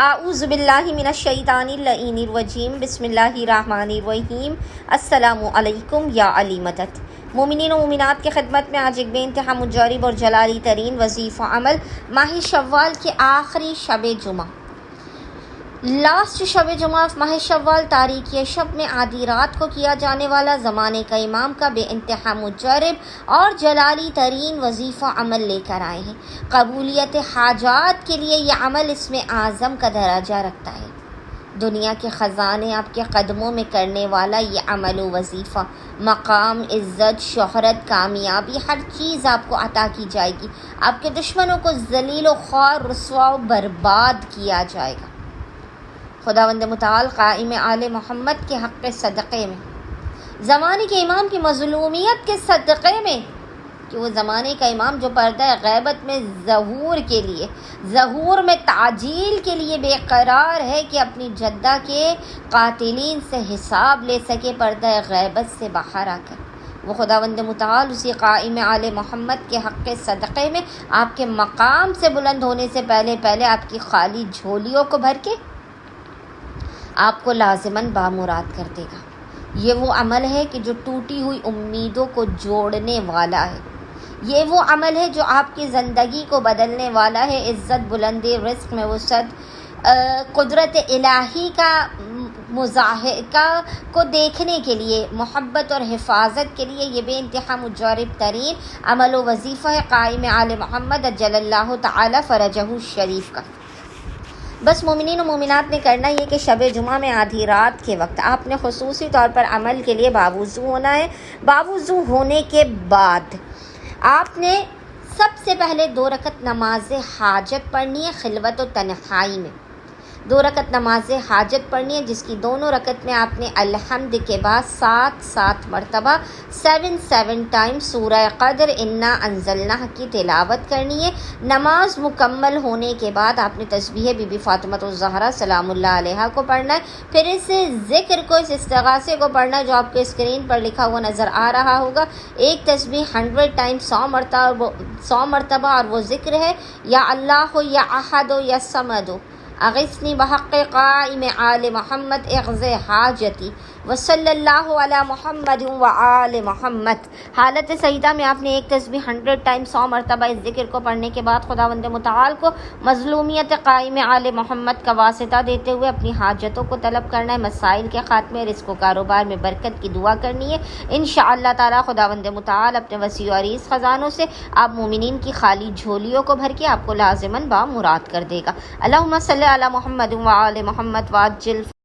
اعوذ باللہ من الشیطان اللعین الرجیم بسم اللہ الرحمن الرحیم۔ السلام علیکم یا علی مدد۔ مومنین و مومنات کی خدمت میں آج ایک بے انتہا مجرب اور جلالی ترین وظیفہ عمل ماہ شوال کے آخری شب جمعہ، لاسٹ شب جمعہ ماہ شوال تاریخ شب میں آدھی رات کو کیا جانے والا زمانے کا امام کا بے انتہا مجرب اور جلالی ترین وظیفہ عمل لے کر آئے ہیں۔ قبولیت حاجات کے لیے یہ عمل اس میں اعظم کا درجہ رکھتا ہے۔ دنیا کے خزانے آپ کے قدموں میں کرنے والا یہ عمل و وظیفہ، مقام، عزت، شہرت، کامیابی، ہر چیز آپ کو عطا کی جائے گی۔ آپ کے دشمنوں کو ذلیل و خوار، رسوا و برباد کیا جائے گا۔ خداوند متعال قائم آل محمد کے حق صدقے میں، زمانے کے امام کی مظلومیت کے صدقے میں، کہ وہ زمانے کا امام جو پردہ غیبت میں ظہور میں تعجیل کے لیے بے قرار ہے کہ اپنی جدہ کے قاتلین سے حساب لے سکے پردہ غیبت سے باہر آ کر، وہ خداوند متعال اسی قائم آل محمد کے حق صدقے میں آپ کے مقام سے بلند ہونے سے پہلے آپ کی خالی جھولیوں کو بھر کے آپ کو لازماً بامراد کر دے گا۔ یہ وہ عمل ہے کہ جو ٹوٹی ہوئی امیدوں کو جوڑنے والا ہے۔ یہ وہ عمل ہے جو آپ کی زندگی کو بدلنے والا ہے۔ عزت، بلندی، رزق میں وسعت، قدرت الہی کا مظاہرہ کو دیکھنے کے لیے، محبت اور حفاظت کے لیے یہ بے انتہا مجرب ترین عمل و وظیفہ ہے قائم آل محمد اجل اللہ تعالی فرجہ الشریف کا۔ بس مومنین و مومنات نے کرنا یہ کہ شب جمعہ میں آدھی رات کے وقت آپ نے خصوصی طور پر عمل کے لیے باوضو ہونا ہے۔ باوضو ہونے کے بعد آپ نے سب سے پہلے 2 رکعت نماز حاجت پڑھنی ہے، خلوت و تنہائی میں 2 رکعت نماز حاجت پڑھنی ہے، جس کی دونوں رکعت میں آپ نے الحمد کے بعد 7 مرتبہ 7 ٹائم سورہ قدر انا انزلناہ کی تلاوت کرنی ہے۔ نماز مکمل ہونے کے بعد آپ نے تسبیح بی بی فاطمہ الزہرا سلام اللہ علیہا کو پڑھنا ہے، پھر اس ذکر کو، اس استغاثے کو پڑھنا ہے جو آپ کے اسکرین پر لکھا ہوا نظر آ رہا ہوگا۔ ایک تسبیح 100 ٹائم 100 مرتبہ، اور وہ ذکر ہے یا اللہ یا احد یا صمد اغثنی بحق قائم آل محمد اغز حاجتی وصلی اللہ علی محمد وآل محمد۔ حالت سجدہ میں آپ نے ایک تسبیح 100 ٹائم 100 مرتبہ اس ذکر کو پڑھنے کے بعد خداوند متعال کو مظلومیت قائم آل محمد کا واسطہ دیتے ہوئے اپنی حاجتوں کو طلب کرنا ہے، مسائل کے خاتمے، رزق و کاروبار میں برکت کی دعا کرنی ہے۔ انشاءاللہ تعالی خداوند متعال اپنے وسیع و عریض خزانوں سے آپ مومنین کی خالی جھولیوں کو بھر کے آپ کو لازماً بامراد کر دے گا۔ اللہم صلی علی محمد وآل محمد وعجل